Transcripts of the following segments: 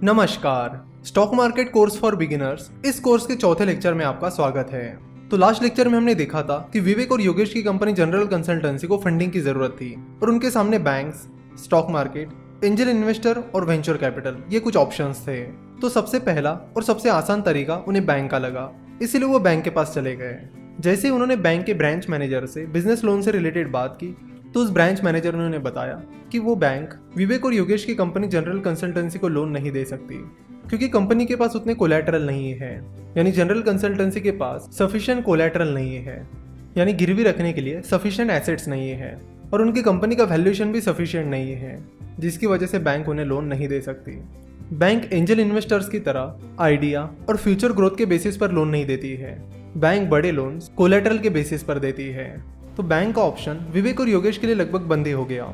नमस्कार। Stock market course for beginners इस course के चौथे लेक्चर में आपका स्वागत है। तो लास्ट लेक्चर में हमने देखा था कि विवेक और योगेश की कंपनी जनरल कंसल्टेंसी को फंडिंग की जरूरत थी और उनके सामने banks, stock market, angel investor और वेंचर कैपिटल ये कुछ ऑप्शंस थे। तो सबसे पहला और सबसे आसान तरीका उन्हें बैंक का लगा, इसीलिए वो बैंक के पास चले गए। जैसे ही उन्होंने बैंक के ब्रांच मैनेजर से बिजनेस लोन से रिलेटेड बात की तो उस ब्रांच मैनेजर ने उन्हें बताया कि वो बैंक विवेक और योगेश की कंपनी जनरल कंसल्टेंसी को लोन नहीं दे सकती क्योंकि कंपनी के पास उतने कोलैटरल नहीं है, यानी जनरल कंसल्टेंसी के पास सफिशिएंट कोलैटरल नहीं है, यानी गिरवी रखने के लिए सफिशिएंट एसेट्स नहीं है और उनकी कंपनी का वैल्यूएशन भी सफिशिएंट नहीं है, जिसकी वजह से बैंक उन्हें लोन नहीं दे सकती। बैंक एंजल इन्वेस्टर्स की तरह आइडिया और फ्यूचर ग्रोथ के बेसिस पर लोन नहीं देती है। बैंक बड़े लोन्स कोलैटरल के बेसिस पर देती है। तो बैंक का ऑप्शन विवेक और योगेश के लिए लगभग बंद ही हो गया।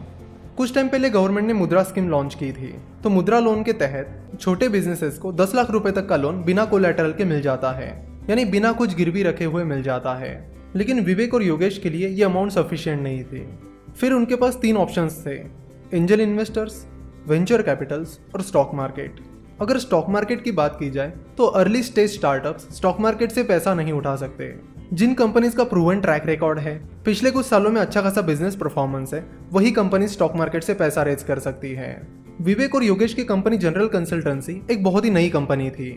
कुछ टाइम पहले गवर्नमेंट ने मुद्रा स्कीम लॉन्च की थी। तो मुद्रा लोन के तहत छोटे बिजनेसेस को 10 लाख रुपए तक का लोन बिना कोलैटरल के मिल जाता है, यानी बिना कुछ गिरवी रखे हुए मिल जाता है। लेकिन विवेक और योगेश के लिए ये अमाउंट सफिशिएंट नहीं थी। फिर उनके पास 3 ऑप्शंस थे, एंजल इन्वेस्टर्स, वेंचर कैपिटल्स और स्टॉक मार्केट। अगर स्टॉक मार्केट की बात की जाए तो early stage startups stock market से पैसा नहीं उठा सकते। जिन कंपनीज का प्रूवन ट्रैक रिकॉर्ड है, पिछले कुछ सालों में अच्छा खासा बिजनेस परफॉर्मेंस है, वही कंपनी स्टॉक मार्केट से पैसा रेज कर सकती है। विवेक और योगेश की कंपनी जनरल कंसल्टेंसी एक बहुत ही नई कंपनी थी।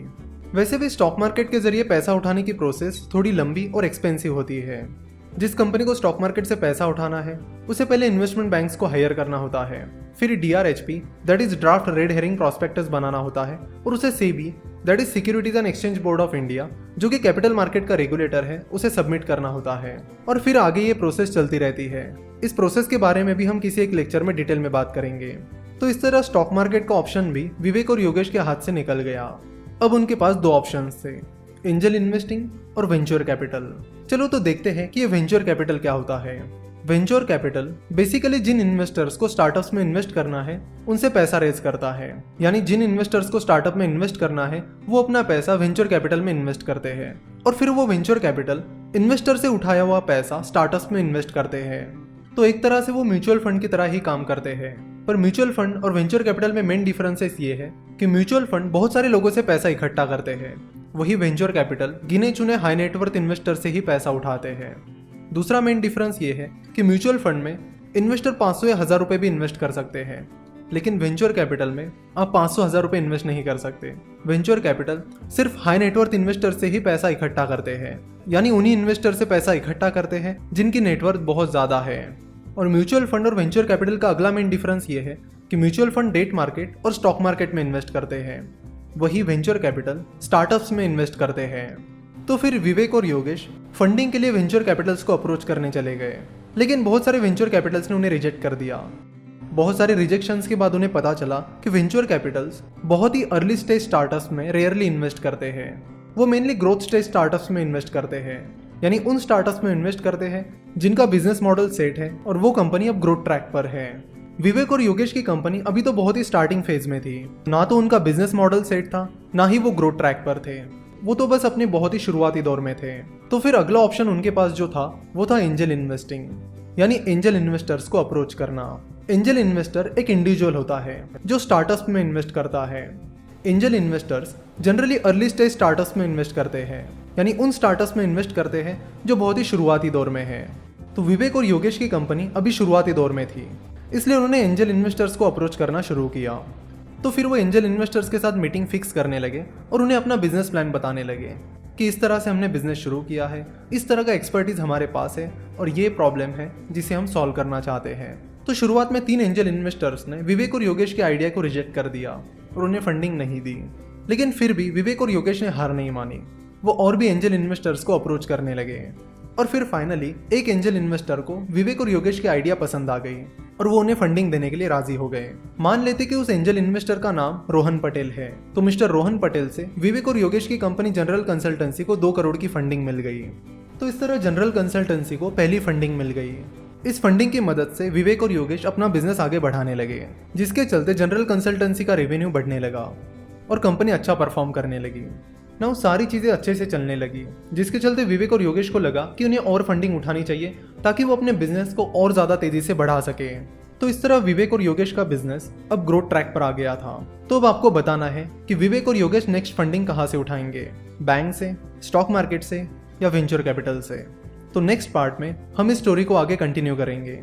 वैसे भी स्टॉक मार्केट के जरिए पैसा उठाने की प्रोसेस थोड़ी लंबी और एक्सपेंसिव होती है। जिस कंपनी को स्टॉक मार्केट से पैसा उठाना है उसे पहले इन्वेस्टमेंट बैंक्स को हायर करना होता है, फिर DRHP that is draft red herring prospectus बनाना होता है और उसे SEBI that is securities and exchange board of India जो कि कैपिटल मार्केट का रेगुलेटर है उसे सबमिट करना होता है और फिर आगे ये प्रोसेस चलती रहती है। इस प्रोसेस के बारे में भी हम किसी एक लेक्चर में डिटेल में बात करेंगे। तो इस तरह स्टॉक मार्केट का ऑप्शन भी विवेक और योगेश के हाथ से निकल गया। अब उनके पास 2 ऑप्शन थे, एंजल इन्वेस्टिंग और वेंचर कैपिटल। चलो तो देखते हैं कि ये वेंचर कैपिटल क्या होता है। वेंचर कैपिटल बेसिकली जिन इन्वेस्टर्स को स्टार्टअप्स में इन्वेस्ट करना है उनसे पैसा रेज करता है, यानी जिन इन्वेस्टर्स को स्टार्टअप में इन्वेस्ट करना है वो अपना पैसा वेंचर कैपिटल में इन्वेस्ट करते हैं और फिर वो वेंचर कैपिटल इन्वेस्टर से उठाया हुआ पैसा स्टार्टअप्स में इन्वेस्ट करते हैं। तो एक तरह से वो म्यूचुअल फंड की तरह ही काम करते हैं। पर म्यूचुअल फंड और वेंचर कैपिटल में मेन डिफरेंसेस ये है कि म्यूचुअल फंड बहुत सारे लोगों से पैसा इकट्ठा करते हैं, वही वेंचर कैपिटल गिने चुने हाई नेटवर्थ इन्वेस्टर से ही पैसा उठाते हैं। दूसरा मेन डिफरेंस ये है कि म्यूचुअल फंड में इन्वेस्टर 500 या 1000 रुपए भी इन्वेस्ट कर सकते हैं, लेकिन वेंचर कैपिटल में आप 500-1000 रुपए इन्वेस्ट नहीं कर सकते। वेंचर कैपिटल सिर्फ हाई नेटवर्थ इन्वेस्टर से ही पैसा इकट्ठा करते हैं, यानी उन्हीं इन्वेस्टर से पैसा इकट्ठा करते हैं जिनकी नेटवर्थ बहुत ज्यादा है। और म्यूचुअल फंड और वेंचर कैपिटल का अगला मेन डिफरेंस ये है कि म्यूचुअल फंड डेट मार्केट और स्टॉक मार्केट में इन्वेस्ट करते हैं, वही वेंचर कैपिटल स्टार्टअप्स में इन्वेस्ट करते हैं। तो फिर विवेक और योगेश फंडिंग के लिए वेंचर कैपिटल्स को अप्रोच करने चले गए, लेकिन बहुत सारे वेंचर कैपिटल्स ने उन्हें रिजेक्ट कर दिया। बहुत सारे रिजेक्शंस के बाद उन्हें पता चला कि वेंचर कैपिटल्स बहुत ही अर्ली स्टेज स्टार्टअप्स में रेयरली इन्वेस्ट करते हैं। वो मेनली ग्रोथ स्टेज स्टार्टअप्स में इन्वेस्ट करते हैं, यानी उन स्टार्टअप्स में इन्वेस्ट करते हैं जिनका बिजनेस मॉडल सेट है और वो कंपनी अब ग्रोथ ट्रैक पर है। विवेक और योगेश की कंपनी अभी तो बहुत ही स्टार्टिंग फेज में थी, ना तो उनका बिजनेस मॉडल सेट था ना ही वो ग्रोथ ट्रैक पर थे, वो तो बस अपने बहुत ही शुरुआती दौर में थे। तो फिर अगला ऑप्शन उनके पास जो था वो था एंजल इन्वेस्टिंग, यानी एंजल इन्वेस्टर्स को अप्रोच करना। एंजल इन्वेस्टर एक इंडिविजुअल होता है जो स्टार्टअप्स में इन्वेस्ट करता है। Angel investors generally early stage startups में इन्वेस्ट करते हैं, यानी उन स्टार्टअप्स में इन्वेस्ट करते हैं जो बहुत ही शुरुआती दौर में है। तो विवेक और योगेश की कंपनी अभी शुरुआती दौर में थी, इसलिए उन्होंने एंजल इन्वेस्टर्स को अप्रोच करना शुरू किया। तो फिर वो एंजल इन्वेस्टर्स के साथ मीटिंग फिक्स करने लगे और उन्हें अपना बिजनेस प्लान बताने लगे कि इस तरह से हमने बिजनेस शुरू किया है, इस तरह का एक्सपर्टीज हमारे पास है और ये प्रॉब्लम है जिसे हम सॉल्व करना चाहते हैं। तो शुरुआत में 3 एंजल इन्वेस्टर्स ने विवेक और योगेश के आइडिया को रिजेक्ट कर दिया और उन्हें फंडिंग नहीं दी, लेकिन फिर भी विवेक और योगेश ने हार नहीं मानी। वो और भी एंजल इन्वेस्टर्स को अप्रोच करने लगे और फिर फाइनली एक एंजल इन्वेस्टर को विवेक और योगेश की आइडिया पसंद आ गई और वो उन्हें फंडिंग देने के लिए राजी हो गए। मान लेते कि उस एंजल इन्वेस्टर का नाम रोहन पटेल है। तो मिस्टर रोहन पटेल से विवेक और योगेश की कंपनी जनरल कंसल्टेंसी को 2 करोड़ की फंडिंग मिल गई। तो इस तरह जनरल कंसल्टेंसी को पहली फंडिंग मिल गई। इस फंडिंग की मदद से विवेक और योगेश अपना बिजनेस आगे बढ़ाने लगे, जिसके चलते जनरल कंसल्टेंसी का रेवेन्यू बढ़ने लगा और कंपनी अच्छा परफॉर्म करने लगी। ना सारी चीजें अच्छे से चलने लगी, जिसके चलते विवेक और योगेश को लगा कि उन्हें और फंडिंग उठानी चाहिए ताकि वो अपने बिजनेस को और ज्यादा तेजी से बढ़ा सके। तो इस तरह विवेक और योगेश का बिजनेस अब ग्रोथ ट्रैक पर आ गया था। तो अब आपको बताना है कि विवेक और योगेश नेक्स्ट फंडिंग कहाँ से उठाएंगे, बैंक से, स्टॉक मार्केट से या वेंचर कैपिटल से। तो नेक्स्ट पार्ट में हम इस स्टोरी को आगे कंटिन्यू करेंगे।